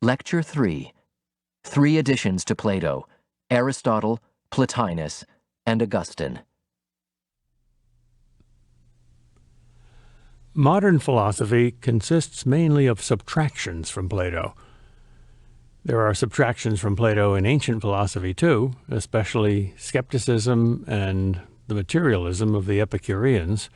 Lecture 3. Three additions to Plato: Aristotle, Plotinus, and Augustine. Modern philosophy consists mainly of subtractions from Plato. There are subtractions from Plato in ancient philosophy too, especially skepticism and the materialism of the Epicureans.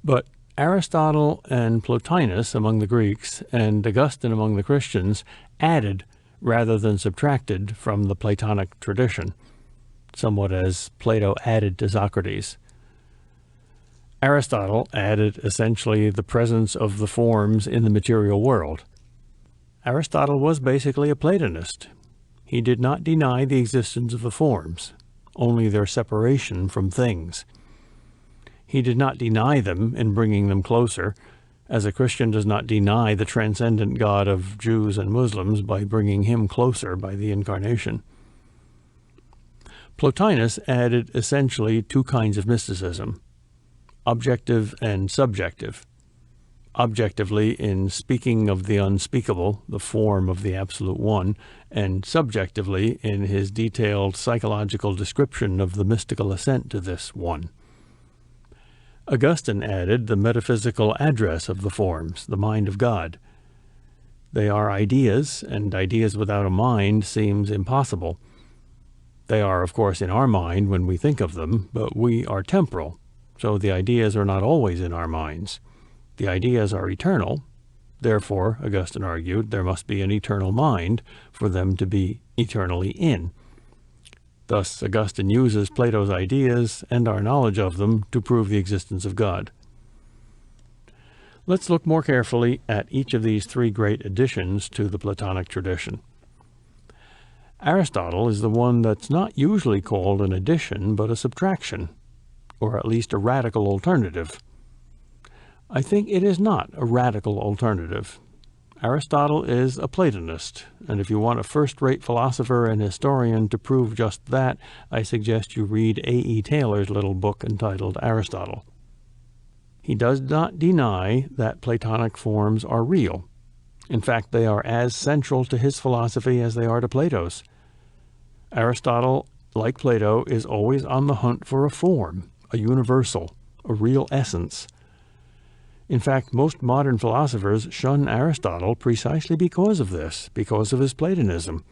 But Aristotle and Plotinus among the Greeks and Augustine among the Christians added rather than subtracted from the Platonic tradition, somewhat as Plato added to Socrates. Aristotle added essentially the presence of the forms in the material world. Aristotle was basically a Platonist. He did not deny the existence of the forms, only their separation from things. He did not deny them in bringing them closer, as a Christian does not deny the transcendent God of Jews and Muslims by bringing him closer by the incarnation. Plotinus added essentially two kinds of mysticism: objective and subjective. Objectively, in speaking of the unspeakable, the form of the Absolute One, and subjectively in his detailed psychological description of the mystical ascent to this One. Augustine added the metaphysical address of the forms, the mind of God. They are ideas, and ideas without a mind seems impossible. They are, of course, in our mind when we think of them, but we are temporal, so the ideas are not always in our minds. The ideas are eternal. Therefore, Augustine argued, there must be an eternal mind for them to be eternally in. Thus, Augustine uses Plato's ideas and our knowledge of them to prove the existence of God. Let's look more carefully at each of these three great additions to the Platonic tradition. Aristotle is the one that's not usually called an addition, but a subtraction, or at least a radical alternative. I think it is not a radical alternative. Aristotle is a Platonist, and if you want a first-rate philosopher and historian to prove just that, I suggest you read A.E. Taylor's little book entitled Aristotle. He does not deny that Platonic forms are real. In fact, they are as central to his philosophy as they are to Plato's. Aristotle, like Plato, is always on the hunt for a form, a universal, a real essence. In fact, most modern philosophers shun Aristotle precisely because of this, because of his Platonism.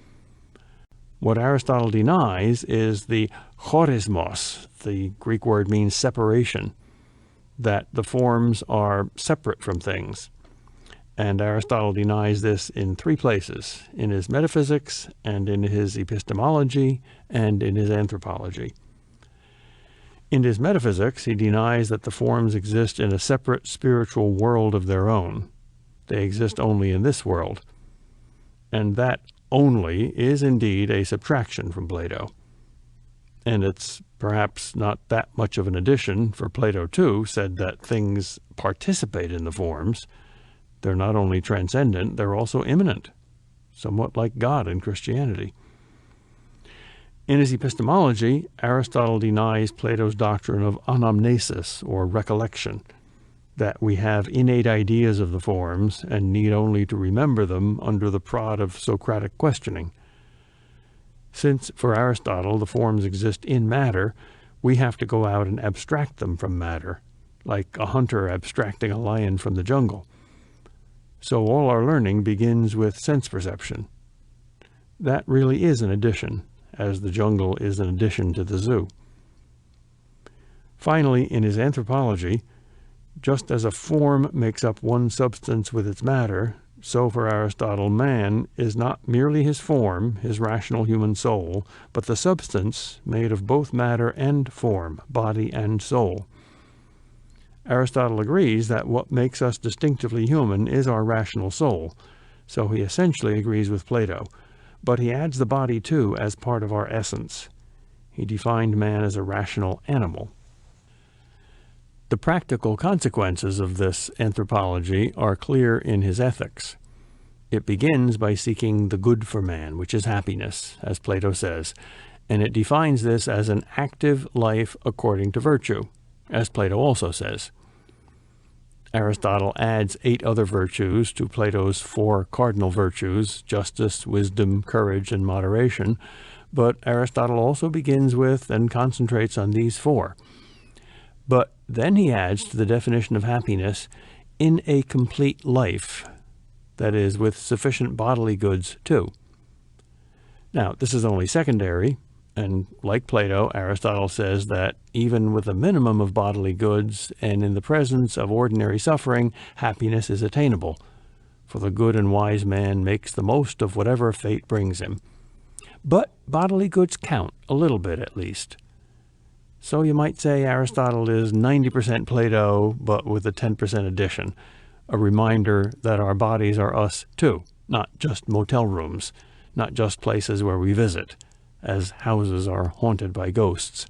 What Aristotle denies is the chorismos, the Greek word means separation, that the forms are separate from things. And Aristotle denies this in three places: in his metaphysics, and in his epistemology, and in his anthropology. In his metaphysics, he denies that the forms exist in a separate spiritual world of their own. They exist only in this world. And that only is indeed a subtraction from Plato. And it's perhaps not that much of an addition, for Plato too said that things participate in the forms. They're not only transcendent, they're also immanent, somewhat like God in Christianity. In his epistemology, Aristotle denies Plato's doctrine of anamnesis, or recollection, that we have innate ideas of the forms and need only to remember them under the prod of Socratic questioning. Since, for Aristotle, the forms exist in matter, we have to go out and abstract them from matter, like a hunter abstracting a lion from the jungle. So all our learning begins with sense perception. That really is an addition, as the jungle is an addition to the zoo. Finally, in his anthropology, just as a form makes up one substance with its matter, so for Aristotle, man is not merely his form, his rational human soul, but the substance made of both matter and form, body and soul. Aristotle agrees that what makes us distinctively human is our rational soul, so he essentially agrees with Plato. But he adds the body, too, as part of our essence. He defined man as a rational animal. The practical consequences of this anthropology are clear in his ethics. It begins by seeking the good for man, which is happiness, as Plato says, and it defines this as an active life according to virtue, as Plato also says. Aristotle adds 8 other virtues to Plato's 4 cardinal virtues: justice, wisdom, courage, and moderation. But Aristotle also begins with and concentrates on these 4. But then he adds to the definition of happiness, in a complete life, that is, with sufficient bodily goods too. Now, this is only secondary, and like Plato, Aristotle says that even with a minimum of bodily goods and in the presence of ordinary suffering, happiness is attainable, for the good and wise man makes the most of whatever fate brings him. But bodily goods count, a little bit at least. So you might say Aristotle is 90% Plato, but with a 10% addition, a reminder that our bodies are us too, not just motel rooms, not just places where we visit, as houses are haunted by ghosts.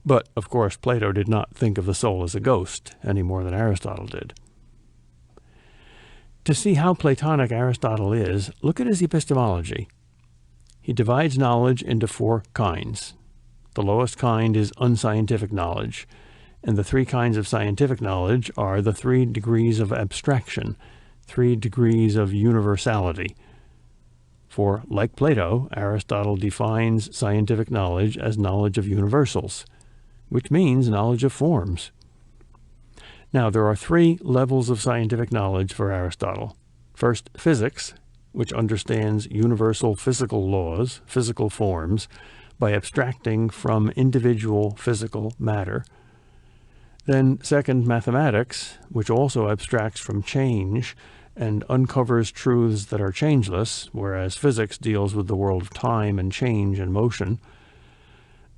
But, of course, Plato did not think of the soul as a ghost, any more than Aristotle did. To see how Platonic Aristotle is, look at his epistemology. He divides knowledge into 4 kinds. The lowest kind is unscientific knowledge, and the 3 kinds of scientific knowledge are the 3 degrees of abstraction, 3 degrees of universality. For, like Plato, Aristotle defines scientific knowledge as knowledge of universals, which means knowledge of forms. Now, there are 3 levels of scientific knowledge for Aristotle. First, physics, which understands universal physical laws, physical forms, by abstracting from individual physical matter. Then, second, mathematics, which also abstracts from change and uncovers truths that are changeless, whereas physics deals with the world of time and change and motion.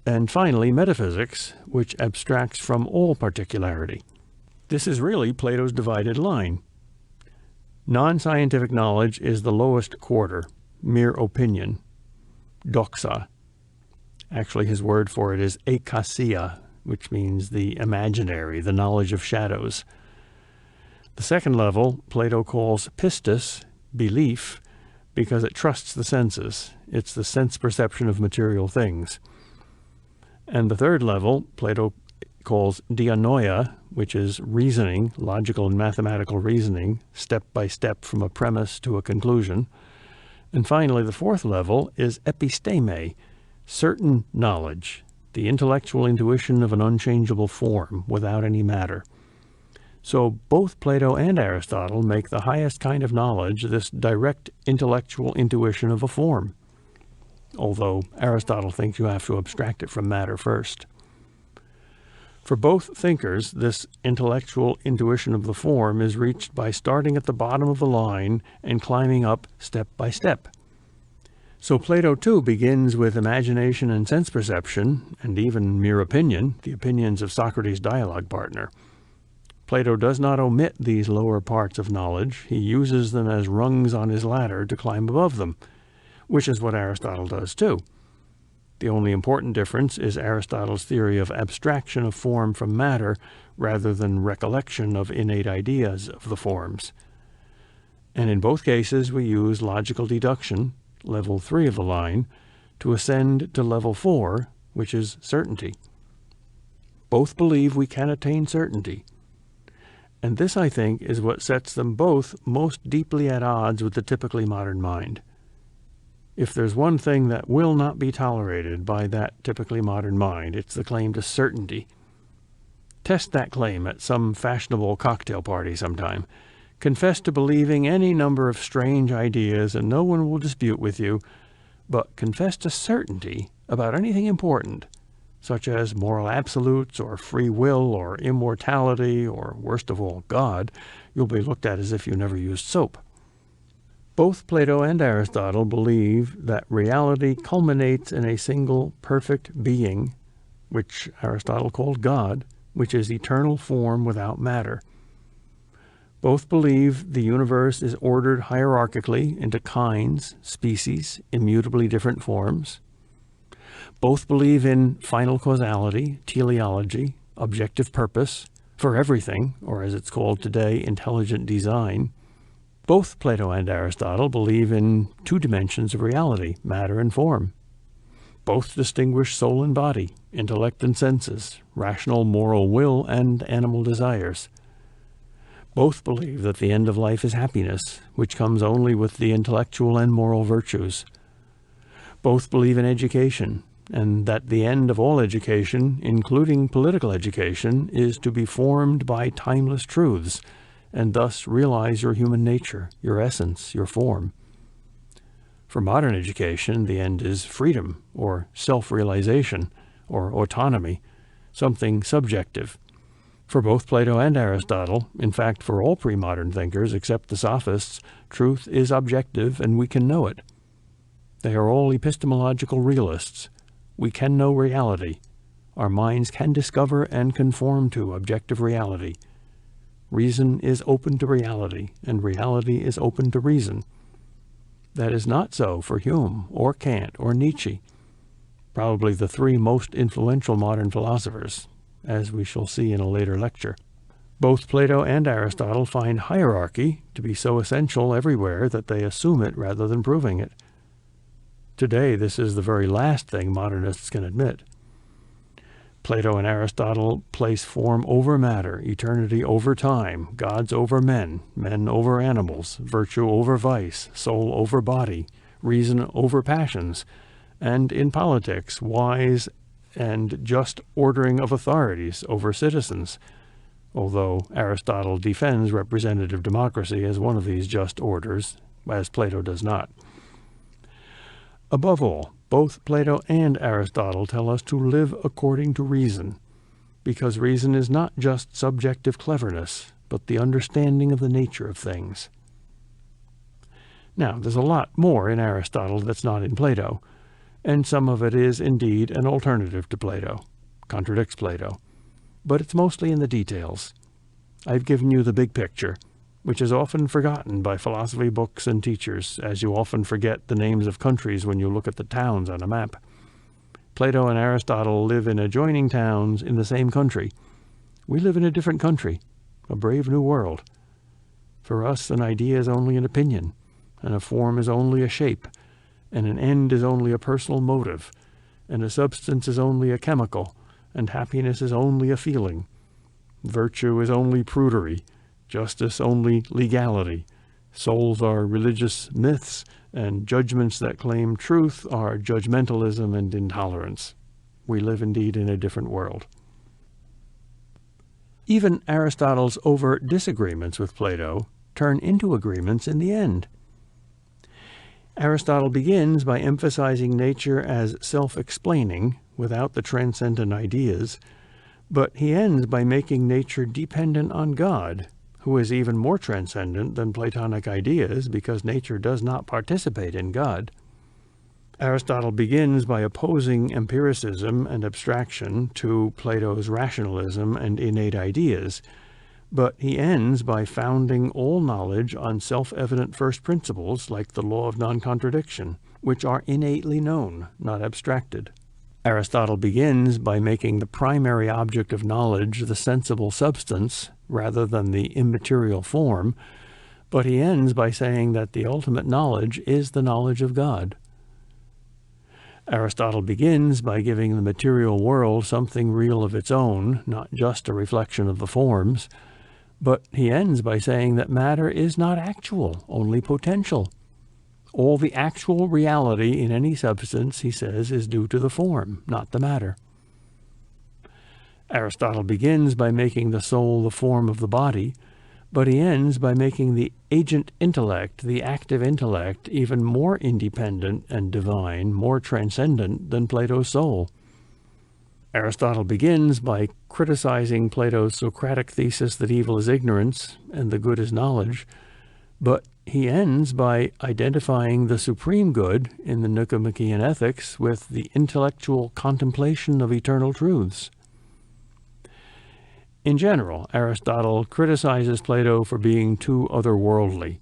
And finally, metaphysics, which abstracts from all particularity. This is really Plato's divided line. Non-scientific knowledge is the lowest quarter, mere opinion, doxa. Actually, his word for it is eikasia, which means the imaginary, the knowledge of shadows. The second level, Plato calls pistis, belief, because it trusts the senses. It's the sense perception of material things. And the third level, Plato calls dianoia, which is reasoning, logical and mathematical reasoning, step by step from a premise to a conclusion. And finally, the fourth level is episteme, certain knowledge, the intellectual intuition of an unchangeable form without any matter. So both Plato and Aristotle make the highest kind of knowledge this direct intellectual intuition of a form, although Aristotle thinks you have to abstract it from matter first. For both thinkers, this intellectual intuition of the form is reached by starting at the bottom of the line and climbing up step by step. So Plato, too, begins with imagination and sense perception, and even mere opinion, the opinions of Socrates' dialogue partner. Plato does not omit these lower parts of knowledge. He uses them as rungs on his ladder to climb above them, which is what Aristotle does, too. The only important difference is Aristotle's theory of abstraction of form from matter rather than recollection of innate ideas of the forms. And in both cases, we use logical deduction, level 3 of the line, to ascend to level 4, which is certainty. Both believe we can attain certainty. And this, I think, is what sets them both most deeply at odds with the typically modern mind. If there's one thing that will not be tolerated by that typically modern mind, it's the claim to certainty. Test that claim at some fashionable cocktail party sometime. Confess to believing any number of strange ideas and no one will dispute with you, but confess to certainty about anything important, such as moral absolutes or free will or immortality or, worst of all, God, you'll be looked at as if you never used soap. Both Plato and Aristotle believe that reality culminates in a single perfect being, which Aristotle called God, which is eternal form without matter. Both believe the universe is ordered hierarchically into kinds, species, immutably different forms. Both believe in final causality, teleology, objective purpose, for everything, or as it's called today, intelligent design. Both Plato and Aristotle believe in 2 dimensions of reality, matter and form. Both distinguish soul and body, intellect and senses, rational moral will and animal desires. Both believe that the end of life is happiness, which comes only with the intellectual and moral virtues. Both believe in education, and that the end of all education, including political education, is to be formed by timeless truths, and thus realize your human nature, your essence, your form. For modern education, the end is freedom, or self-realization, or autonomy, something subjective. For both Plato and Aristotle, in fact for all pre-modern thinkers except the sophists, truth is objective and we can know it. They are all epistemological realists. We can know reality. Our minds can discover and conform to objective reality. Reason is open to reality, and reality is open to reason. That is not so for Hume, or Kant, or Nietzsche, probably the three most influential modern philosophers, as we shall see in a later lecture. Both Plato and Aristotle find hierarchy to be so essential everywhere that they assume it rather than proving it. Today, this is the very last thing modernists can admit. Plato and Aristotle place form over matter, eternity over time, gods over men, men over animals, virtue over vice, soul over body, reason over passions, and in politics, wise and just ordering of authorities over citizens, although Aristotle defends representative democracy as one of these just orders, as Plato does not. Above all, both Plato and Aristotle tell us to live according to reason, because reason is not just subjective cleverness, but the understanding of the nature of things. Now, there's a lot more in Aristotle that's not in Plato, and some of it is indeed an alternative to Plato, contradicts Plato, but it's mostly in the details. I've given you the big picture, which is often forgotten by philosophy books and teachers, as you often forget the names of countries when you look at the towns on a map. Plato and Aristotle live in adjoining towns in the same country. We live in a different country, a brave new world. For us, an idea is only an opinion, and a form is only a shape, and an end is only a personal motive, and a substance is only a chemical, and happiness is only a feeling. Virtue is only prudery, justice only legality. Souls are religious myths, and judgments that claim truth are judgmentalism and intolerance. We live indeed in a different world. Even Aristotle's overt disagreements with Plato turn into agreements in the end. Aristotle begins by emphasizing nature as self-explaining, without the transcendent ideas, but he ends by making nature dependent on God, who is even more transcendent than Platonic ideas because nature does not participate in God. Aristotle begins by opposing empiricism and abstraction to Plato's rationalism and innate ideas, but he ends by founding all knowledge on self-evident first principles like the law of non-contradiction, which are innately known, not abstracted. Aristotle begins by making the primary object of knowledge the sensible substance rather than the immaterial form, but he ends by saying that the ultimate knowledge is the knowledge of God. Aristotle begins by giving the material world something real of its own, not just a reflection of the forms, but he ends by saying that matter is not actual, only potential. All the actual reality in any substance, he says, is due to the form, not the matter. Aristotle begins by making the soul the form of the body, but he ends by making the agent intellect, the active intellect, even more independent and divine, more transcendent than Plato's soul. Aristotle begins by criticizing Plato's Socratic thesis that evil is ignorance and the good is knowledge, but he ends by identifying the supreme good in the Nicomachean Ethics with the intellectual contemplation of eternal truths. In general, Aristotle criticizes Plato for being too otherworldly,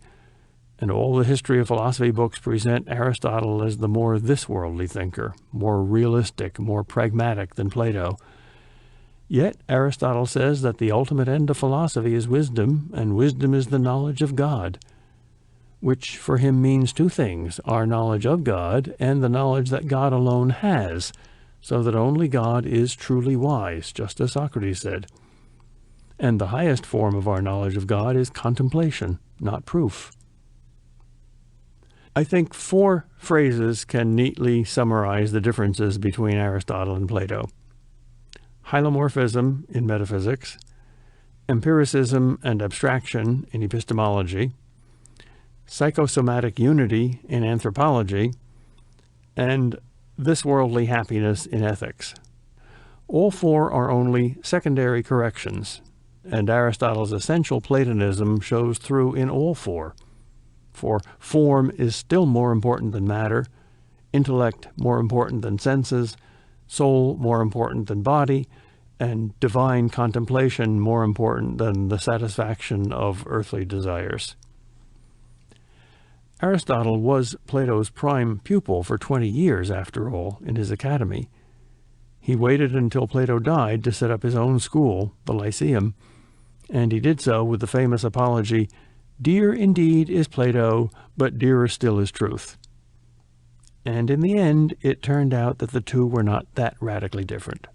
and all the history of philosophy books present Aristotle as the more this-worldly thinker, more realistic, more pragmatic than Plato. Yet Aristotle says that the ultimate end of philosophy is wisdom, and wisdom is the knowledge of God, which for him means two things, our knowledge of God and the knowledge that God alone has, so that only God is truly wise, just as Socrates said. And the highest form of our knowledge of God is contemplation, not proof. I think 4 phrases can neatly summarize the differences between Aristotle and Plato. Hylomorphism in metaphysics, empiricism and abstraction in epistemology, psychosomatic unity in anthropology, and this worldly happiness in ethics. All 4 are only secondary corrections, and Aristotle's essential Platonism shows through in all 4. For form is still more important than matter, intellect more important than senses, soul more important than body, and divine contemplation more important than the satisfaction of earthly desires. Aristotle was Plato's prime pupil for 20 years, after all, in his academy. He waited until Plato died to set up his own school, the Lyceum, and he did so with the famous apology, "Dear indeed is Plato, but dearer still is truth." And in the end, it turned out that the two were not that radically different.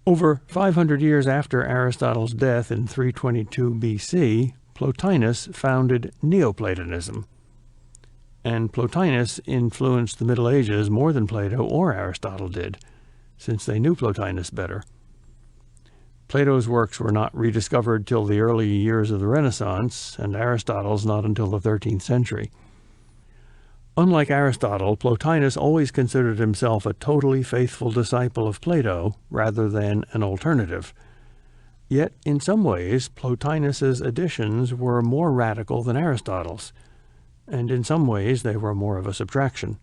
Over 500 years after Aristotle's death in 322 BC, Plotinus founded Neoplatonism. And Plotinus influenced the Middle Ages more than Plato or Aristotle did, since they knew Plotinus better. Plato's works were not rediscovered till the early years of the Renaissance, and Aristotle's not until the 13th century. Unlike Aristotle, Plotinus always considered himself a totally faithful disciple of Plato rather than an alternative. Yet, in some ways, Plotinus's additions were more radical than Aristotle's, and in some ways they were more of a subtraction.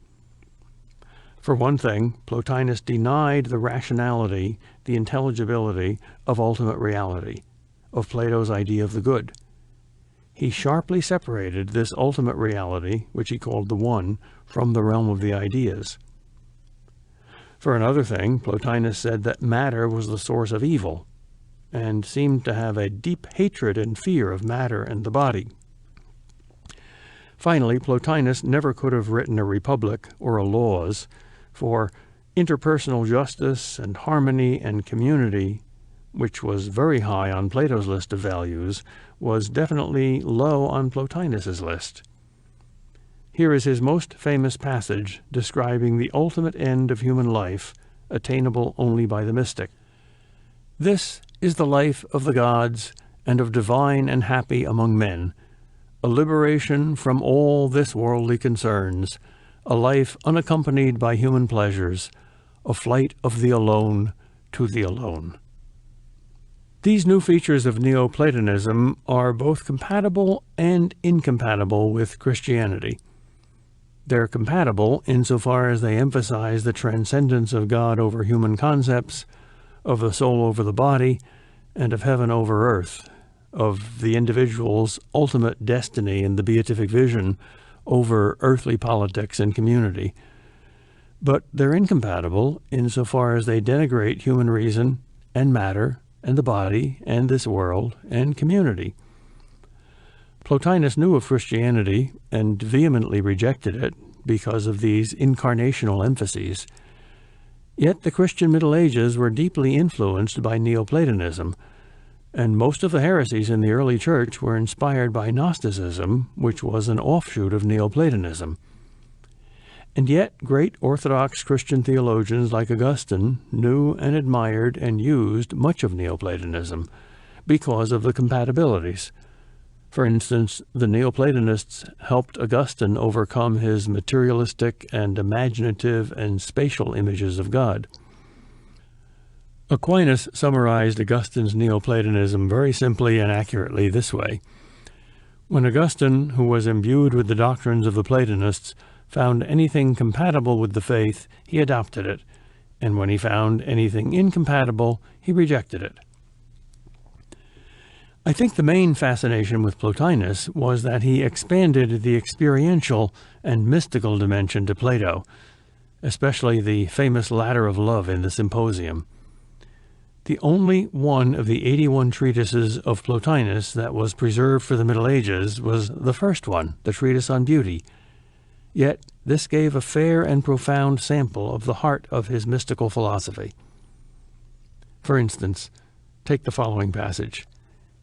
For one thing, Plotinus denied the rationality, the intelligibility of ultimate reality, of Plato's idea of the good. He sharply separated this ultimate reality, which he called the One, from the realm of the ideas. For another thing, Plotinus said that matter was the source of evil, and seemed to have a deep hatred and fear of matter and the body. Finally, Plotinus never could have written a republic or a laws, for interpersonal justice and harmony and community, which was very high on Plato's list of values, was definitely low on Plotinus's list. Here is his most famous passage describing the ultimate end of human life, attainable only by the mystic. "This is the life of the gods and of divine and happy among men, a liberation from all this worldly concerns, a life unaccompanied by human pleasures, a flight of the alone to the alone." These new features of Neoplatonism are both compatible and incompatible with Christianity. They're compatible insofar as they emphasize the transcendence of God over human concepts, of the soul over the body, and of heaven over earth, of the individual's ultimate destiny and the beatific vision over earthly politics and community. But they're incompatible insofar as they denigrate human reason and matter and the body and this world and community. Plotinus knew of Christianity and vehemently rejected it because of these incarnational emphases. Yet the Christian Middle Ages were deeply influenced by Neoplatonism, and most of the heresies in the early church were inspired by Gnosticism, which was an offshoot of Neoplatonism. And yet great Orthodox Christian theologians like Augustine knew and admired and used much of Neoplatonism because of the compatibilities. For instance, the Neoplatonists helped Augustine overcome his materialistic and imaginative and spatial images of God. Aquinas summarized Augustine's Neoplatonism very simply and accurately this way. When Augustine, who was imbued with the doctrines of the Platonists, found anything compatible with the faith, he adopted it, and when he found anything incompatible, he rejected it. I think the main fascination with Plotinus was that he expanded the experiential and mystical dimension to Plato, especially the famous Ladder of Love in the Symposium. The only one of the 81 treatises of Plotinus that was preserved for the Middle Ages was the first one, the Treatise on Beauty. Yet this gave a fair and profound sample of the heart of his mystical philosophy. For instance, Take the following passage.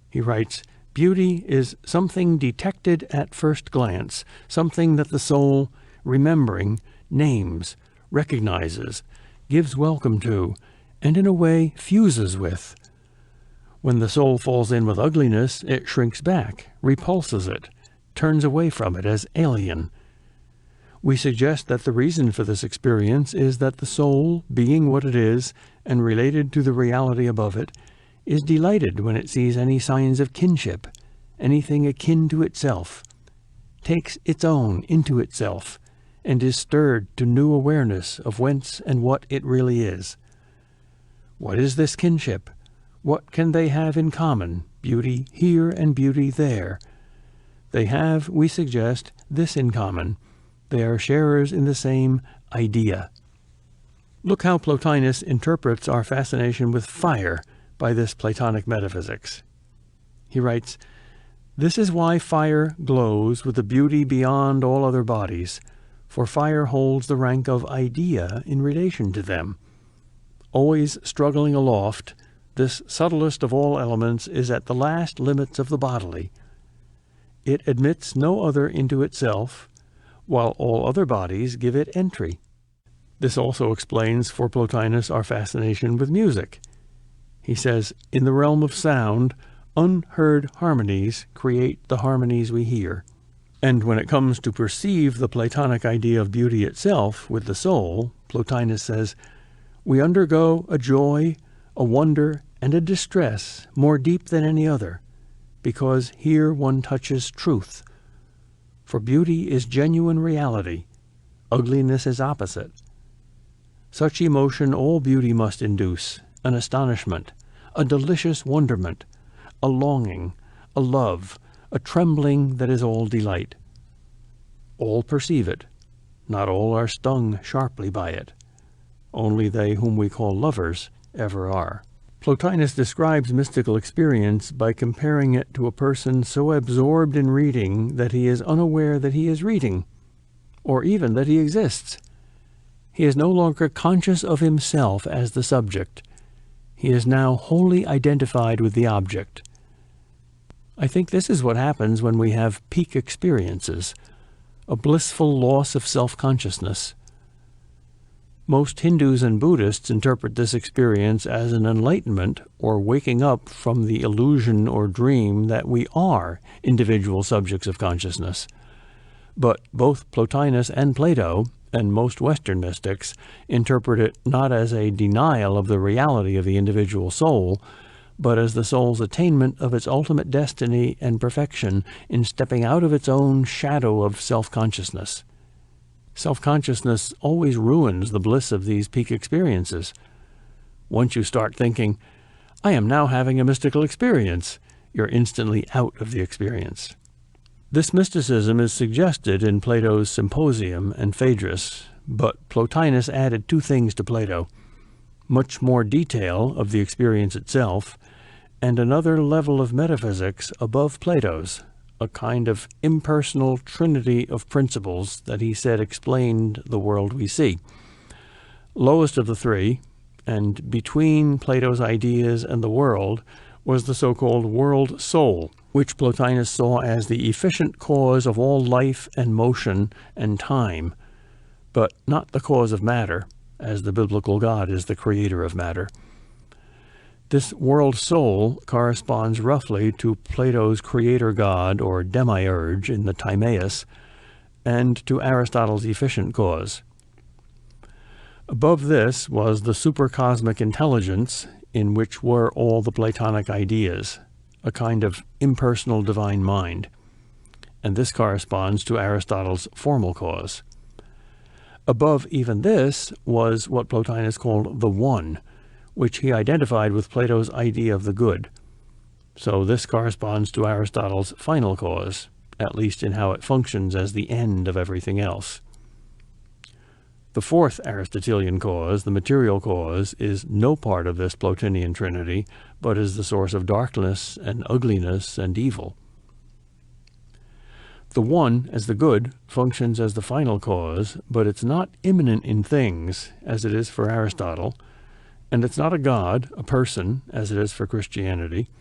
He writes, "Beauty is something detected at first glance, something that the soul, remembering, names, recognizes, gives welcome to, and in a way fuses with. When the soul falls in with ugliness, it shrinks back, repulses it, turns away from it as alien. We suggest that the reason for this experience is that the soul, being what it is, and related to the reality above it, is delighted when it sees any signs of kinship, anything akin to itself, takes its own into itself, and is stirred to new awareness of whence and what it really is. What is this kinship? What can they have in common, beauty here and beauty there? They have, we suggest, this in common. They are sharers in the same idea." Look how Plotinus interprets our fascination with fire by this Platonic metaphysics. He writes, "This is why fire glows with a beauty beyond all other bodies, for fire holds the rank of idea in relation to them. Always struggling aloft, this subtlest of all elements is at the last limits of the bodily. It admits no other into itself, while all other bodies give it entry." This also explains for Plotinus our fascination with music. He says, "In the realm of sound, unheard harmonies create the harmonies we hear." And when it comes to perceive the Platonic idea of beauty itself with the soul, Plotinus says, "We undergo a joy, a wonder, and a distress more deep than any other, because here one touches truth. For beauty is genuine reality, ugliness is opposite. Such emotion all beauty must induce, an astonishment, a delicious wonderment, a longing, a love, a trembling that is all delight. All perceive it, not all are stung sharply by it. Only they whom we call lovers ever are." Plotinus describes mystical experience by comparing it to a person so absorbed in reading that he is unaware that he is reading, or even that he exists. He is no longer conscious of himself as the subject. He is now wholly identified with the object. I think this is what happens when we have peak experiences, a blissful loss of self-consciousness. Most Hindus and Buddhists interpret this experience as an enlightenment or waking up from the illusion or dream that we are individual subjects of consciousness. But both Plotinus and Plato, and most Western mystics, interpret it not as a denial of the reality of the individual soul, but as the soul's attainment of its ultimate destiny and perfection in stepping out of its own shadow of self-consciousness. Self-consciousness always ruins the bliss of these peak experiences. Once you start thinking, "I am now having a mystical experience," you're instantly out of the experience. This mysticism is suggested in Plato's Symposium and Phaedrus, but Plotinus added two things to Plato: much more detail of the experience itself, and another level of metaphysics above Plato's, a kind of impersonal trinity of principles that he said explained the world we see. Lowest of the three, and between Plato's ideas and the world, was the so-called world soul, which Plotinus saw as the efficient cause of all life and motion and time, but not the cause of matter, as the biblical God is the creator of matter. This world soul corresponds roughly to Plato's creator God or demiurge in the Timaeus, and to Aristotle's efficient cause. Above this was the supercosmic intelligence, in which were all the Platonic ideas, a kind of impersonal divine mind, and this corresponds to Aristotle's formal cause. Above even this was what Plotinus called the One, which he identified with Plato's idea of the good. So this corresponds to Aristotle's final cause, at least in how it functions as the end of everything else. The fourth Aristotelian cause, the material cause, is no part of this Plotinian trinity, but is the source of darkness and ugliness and evil. The One, as the good, functions as the final cause, but it's not immanent in things, as it is for Aristotle, And it's not a God, a person, as it is for Christianity.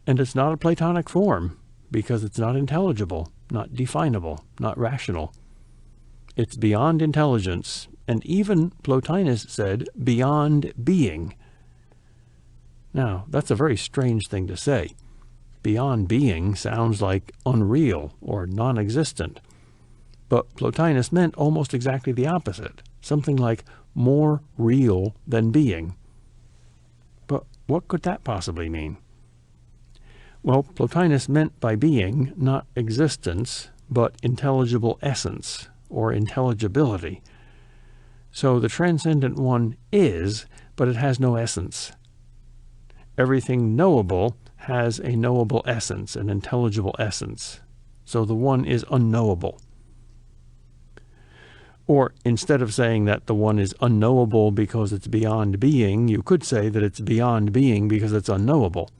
And it's not a Platonic form, because it's not intelligible, not definable, not rational. It's beyond intelligence, and even, Plotinus said, beyond being. Now, that's a very strange thing to say. Beyond being sounds like unreal or non-existent. But Plotinus meant almost exactly the opposite, something like more real than being. But what could that possibly mean? Well, Plotinus meant by being not existence, but intelligible essence, or intelligibility. So the transcendent one is, but it has no essence. Everything knowable has a knowable essence, an intelligible essence. So the one is unknowable. Or instead of saying that the one is unknowable because it's beyond being, you could say that it's beyond being because it's unknowable.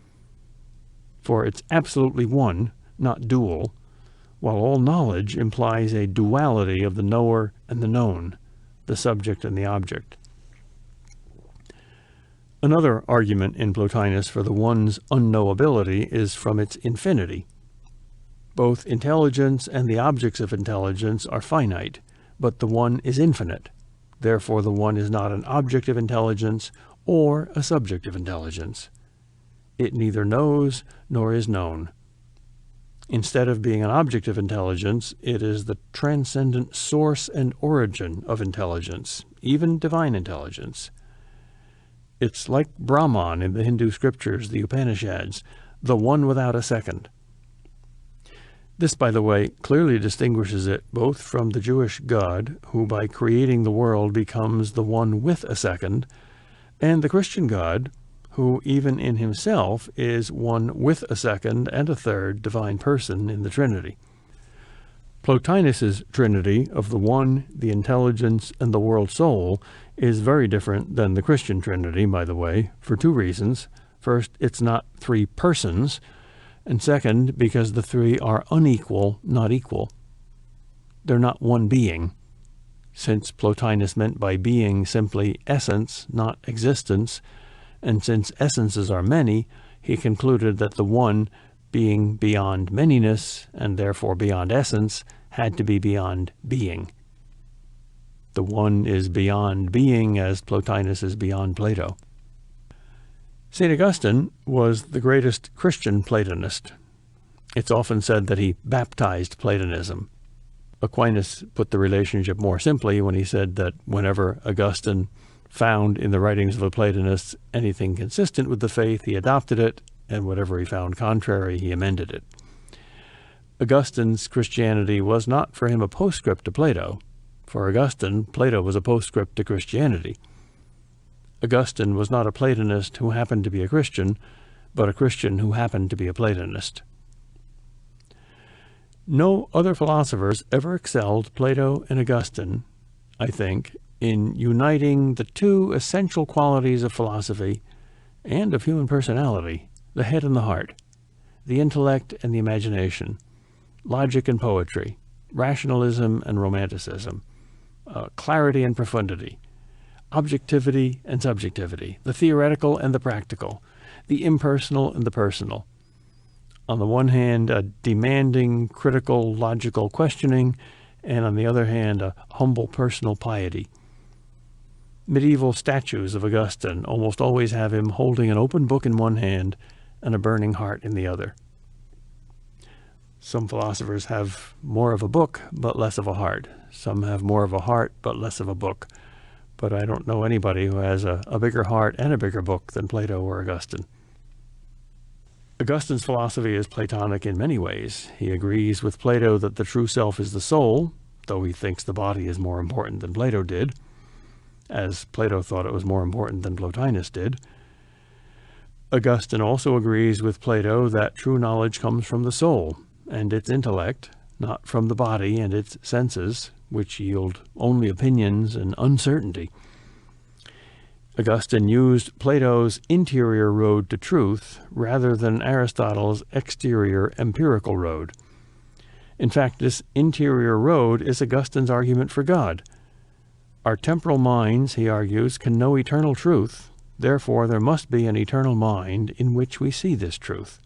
For it's absolutely one, not dual, while all knowledge implies a duality of the knower and the known, the subject and the object. Another argument in Plotinus for the one's unknowability is from its infinity. Both intelligence and the objects of intelligence are finite, but the one is infinite. Therefore, the one is not an object of intelligence or a subject of intelligence. It neither knows nor is known. Instead of being an object of intelligence, it is the transcendent source and origin of intelligence, even divine intelligence. It's like Brahman in the Hindu scriptures, the Upanishads, the one without a second. This, by the way, clearly distinguishes it both from the Jewish God, who by creating the world becomes the one with a second, and the Christian God, who even in himself is one with a second and a third divine person in the Trinity. Plotinus's Trinity of the One, the Intelligence, and the World Soul is very different than the Christian Trinity, by the way, for two reasons. First, it's not three persons, and second, because the three are unequal, not equal. They're not one being. Since Plotinus meant by being simply essence, not existence, and since essences are many, he concluded that the one, being beyond manyness, and therefore beyond essence, had to be beyond being. The one is beyond being as Plotinus is beyond Plato. St. Augustine was the greatest Christian Platonist. It's often said that he baptized Platonism. Aquinas put the relationship more simply when he said that whenever Augustine found in the writings of the Platonists anything consistent with the faith, he adopted it, and whatever he found contrary, he amended it. Augustine's Christianity was not for him a postscript to Plato. For Augustine, Plato was a postscript to Christianity. Augustine was not a Platonist who happened to be a Christian, but a Christian who happened to be a Platonist. No other philosophers ever excelled Plato and Augustine, I think, in uniting the two essential qualities of philosophy and of human personality, the head and the heart, the intellect and the imagination, logic and poetry, rationalism and romanticism, clarity and profundity, objectivity and subjectivity, the theoretical and the practical, the impersonal and the personal. On the one hand, a demanding, critical, logical questioning, and on the other hand, a humble personal piety. Medieval statues of Augustine almost always have him holding an open book in one hand and a burning heart in the other. Some philosophers have more of a book, but less of a heart. Some have more of a heart, but less of a book. But I don't know anybody who has a bigger heart and a bigger book than Plato or Augustine. Augustine's philosophy is Platonic in many ways. He agrees with Plato that the true self is the soul, though he thinks the body is more important than Plato did, as Plato thought it was more important than Plotinus did. Augustine also agrees with Plato that true knowledge comes from the soul and its intellect, not from the body and its senses, which yield only opinions and uncertainty. Augustine used Plato's interior road to truth rather than Aristotle's exterior empirical road. In fact, this interior road is Augustine's argument for God. Our temporal minds, he argues, can know eternal truth, Therefore, there must be an eternal mind in which we see this truth.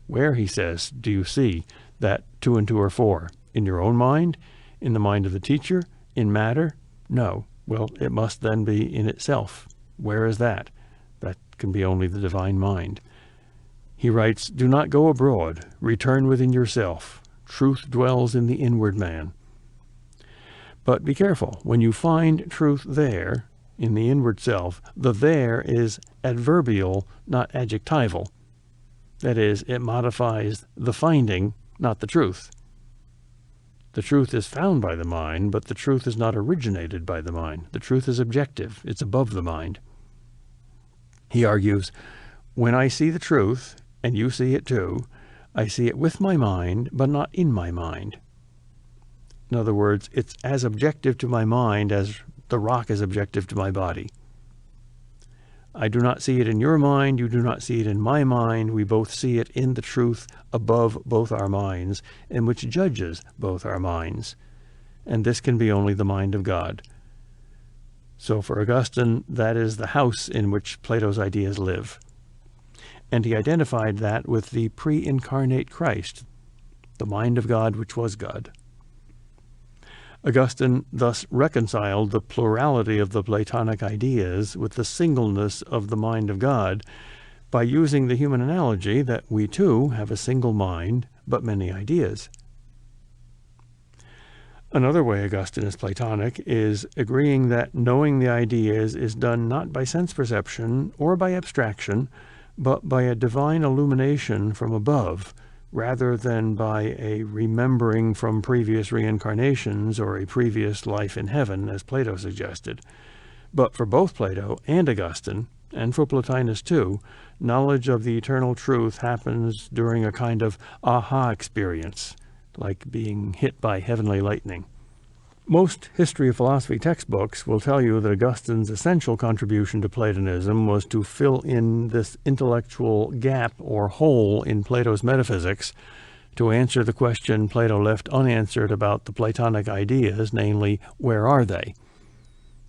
Where, he says, do you see that 2 and 2 are 4? In your own mind? In the mind of the teacher? In matter? No. Well, it must then be in itself. Where is that? That can be only the divine mind. He writes, "Do not go abroad. Return within yourself. Truth dwells in the inward man." But be careful. When you find truth there, in the inward self, the there is adverbial, not adjectival. That is, it modifies the finding, not the truth. The truth is found by the mind, but the truth is not originated by the mind. The truth is objective. It's above the mind. He argues, when I see the truth, and you see it too, I see it with my mind, but not in my mind. In other words, it's as objective to my mind as the rock is objective to my body. I do not see it in your mind, you do not see it in my mind, we both see it in the truth above both our minds, and which judges both our minds. And this can be only the mind of God. So for Augustine, that is the house in which Plato's ideas live. And he identified that with the pre-incarnate Christ, the mind of God which was God. Augustine thus reconciled the plurality of the Platonic ideas with the singleness of the mind of God by using the human analogy that we too have a single mind, but many ideas. Another way Augustine is Platonic is agreeing that knowing the ideas is done not by sense perception or by abstraction, but by a divine illumination from above, rather than by a remembering from previous reincarnations or a previous life in heaven, as Plato suggested. But for both Plato and Augustine, and for Plotinus too, knowledge of the eternal truth happens during a kind of aha experience, like being hit by heavenly lightning. Most history of philosophy textbooks will tell you that Augustine's essential contribution to Platonism was to fill in this intellectual gap or hole in Plato's metaphysics to answer the question Plato left unanswered about the Platonic ideas, namely, where are they?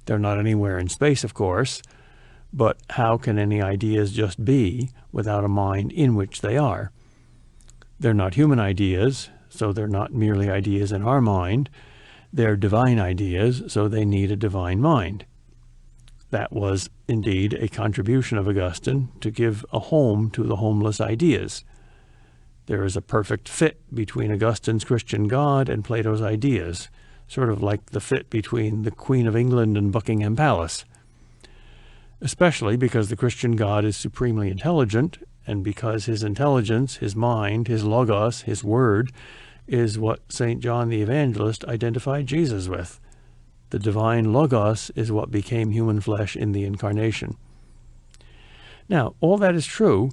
They're not anywhere in space, of course, but how can any ideas just be without a mind in which they are? They're not human ideas, so they're not merely ideas in our mind. They're divine ideas, so they need a divine mind. That was indeed a contribution of Augustine to give a home to the homeless ideas. There is a perfect fit between Augustine's Christian God and Plato's ideas, sort of like the fit between the Queen of England and Buckingham Palace. Especially because the Christian God is supremely intelligent, and because his intelligence, his mind, his logos, his word, is what St. John the Evangelist identified Jesus with. The divine logos is what became human flesh in the incarnation. Now, all that is true,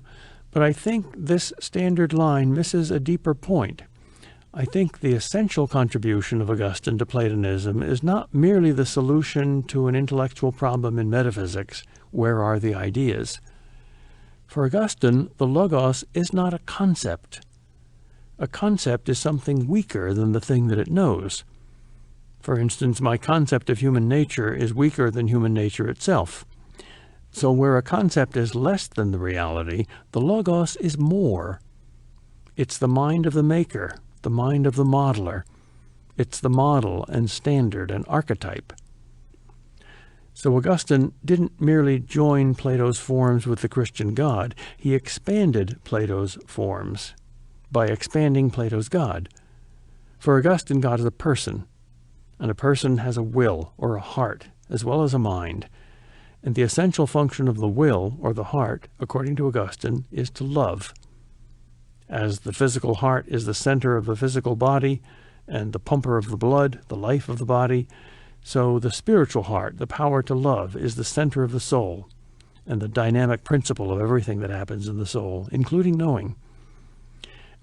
but I think this standard line misses a deeper point. I think the essential contribution of Augustine to Platonism is not merely the solution to an intellectual problem in metaphysics, where are the ideas? For Augustine, the logos is not a concept. A concept is something weaker than the thing that it knows. For instance, my concept of human nature is weaker than human nature itself. So where a concept is less than the reality, the logos is more. It's the mind of the maker, the mind of the modeler. It's the model and standard and archetype. So Augustine didn't merely join Plato's forms with the Christian God, he expanded Plato's forms by expanding Plato's God. For Augustine, God is a person, and a person has a will or a heart as well as a mind. And the essential function of the will or the heart, according to Augustine, is to love. As the physical heart is the center of the physical body and the pumper of the blood, the life of the body, so the spiritual heart, the power to love, is the center of the soul and the dynamic principle of everything that happens in the soul, including knowing.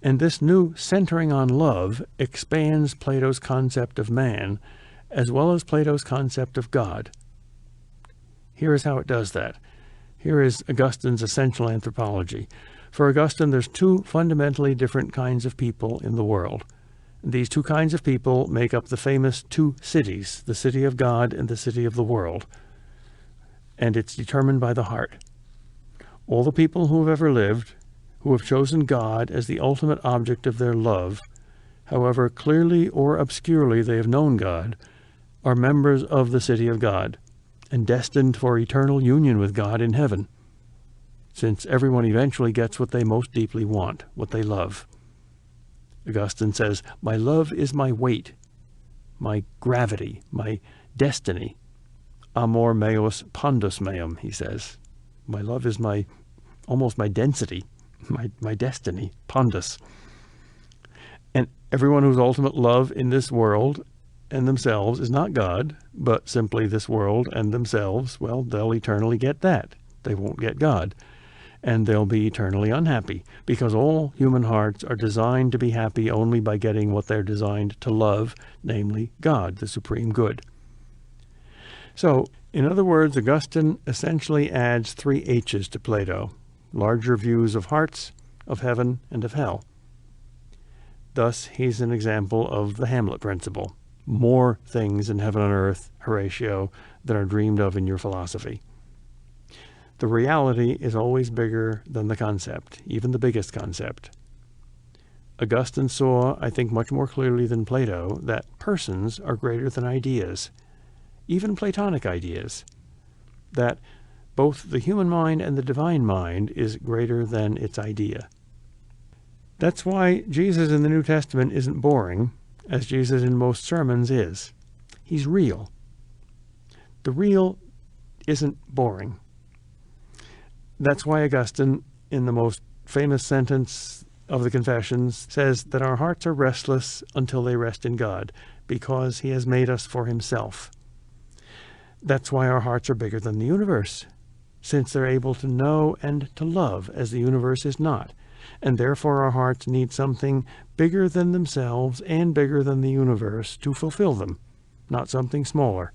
And this new centering on love expands Plato's concept of man, as well as Plato's concept of God. Here is how it does that. Here is Augustine's essential anthropology. For Augustine, there's two fundamentally different kinds of people in the world. These two kinds of people make up the famous two cities, the city of God and the city of the world. and it's determined by the heart. All the people who have ever lived, who have chosen God as the ultimate object of their love, however clearly or obscurely they have known God, are members of the city of God, and destined for eternal union with God in heaven, since everyone eventually gets what they most deeply want, what they love. Augustine says, "My love is my weight, my gravity, my destiny. Amor meus pondus meum," he says. My love is almost my density, my destiny, pondus. And everyone whose ultimate love in this world and themselves is not God, but simply this world and themselves, well, they'll eternally get that. They won't get God. And they'll be eternally unhappy, because all human hearts are designed to be happy only by getting what they're designed to love, namely God, the supreme good. So, in other words, Augustine essentially adds 3 H's to Plato: larger views of hearts, of heaven, and of hell. Thus, he's an example of the Hamlet principle: more things in heaven and earth, Horatio, than are dreamed of in your philosophy. The reality is always bigger than the concept, even the biggest concept. Augustine saw, I think much more clearly than Plato, that persons are greater than ideas, even Platonic ideas, that both the human mind and the divine mind is greater than its idea. That's why Jesus in the New Testament isn't boring, as Jesus in most sermons is. He's real. The real isn't boring. That's why Augustine, in the most famous sentence of the Confessions, says that our hearts are restless until they rest in God, because he has made us for himself. That's why our hearts are bigger than the universe, since they're able to know and to love as the universe is not, and therefore our hearts need something bigger than themselves and bigger than the universe to fulfill them, not something smaller.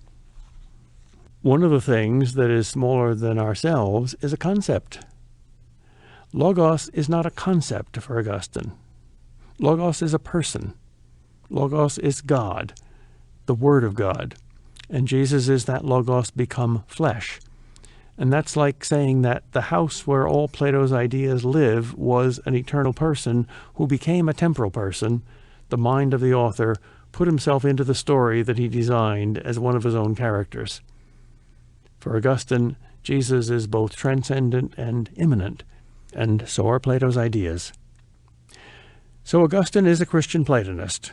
One of the things that is smaller than ourselves is a concept. Logos is not a concept for Augustine. Logos is a person. Logos is God, the Word of God. And Jesus is that Logos become flesh. And that's like saying that the house where all Plato's ideas live was an eternal person who became a temporal person. The mind of the author put himself into the story that he designed as one of his own characters. For Augustine, Jesus is both transcendent and immanent, and so are Plato's ideas. So Augustine is a Christian Platonist,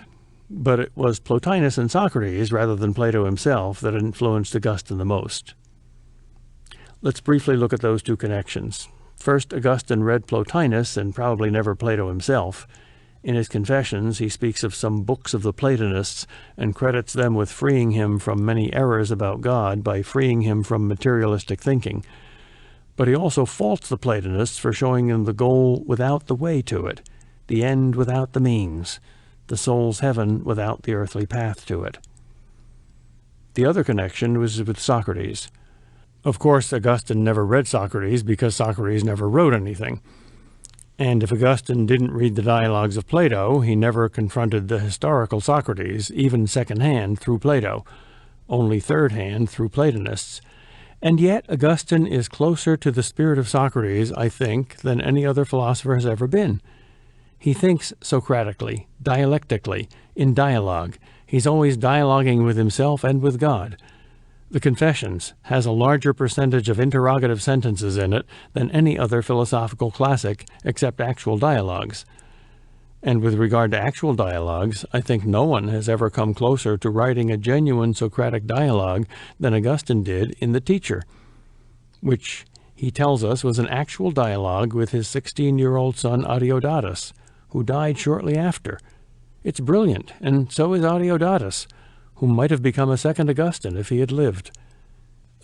but it was Plotinus and Socrates, rather than Plato himself, that influenced Augustine the most. Let's briefly look at those 2 connections. First, Augustine read Plotinus and probably never Plato himself. In his Confessions, he speaks of some books of the Platonists and credits them with freeing him from many errors about God by freeing him from materialistic thinking. But he also faults the Platonists for showing him the goal without the way to it, the end without the means, the soul's heaven without the earthly path to it. The other connection was with Socrates. Of course, Augustine never read Socrates because Socrates never wrote anything. And if Augustine didn't read the dialogues of Plato, he never confronted the historical Socrates, even second-hand through Plato, only third-hand through Platonists. And yet Augustine is closer to the spirit of Socrates, I think, than any other philosopher has ever been. He thinks Socratically, dialectically, in dialogue. He's always dialoguing with himself and with God. The Confessions has a larger percentage of interrogative sentences in it than any other philosophical classic except actual dialogues. And with regard to actual dialogues, I think no one has ever come closer to writing a genuine Socratic dialogue than Augustine did in The Teacher, which he tells us was an actual dialogue with his 16-year-old son Adeodatus, who died shortly after. It's brilliant, and so is Adeodatus, who might have become a second Augustine if he had lived.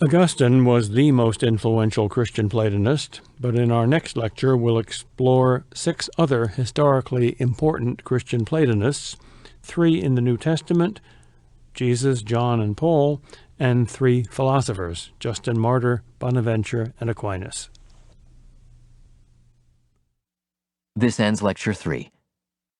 Augustine was the most influential Christian Platonist, but in our next lecture we'll explore 6 other historically important Christian Platonists, 3 in the New Testament, Jesus, John, and Paul, and 3 philosophers, Justin Martyr, Bonaventure, and Aquinas. This ends Lecture 3.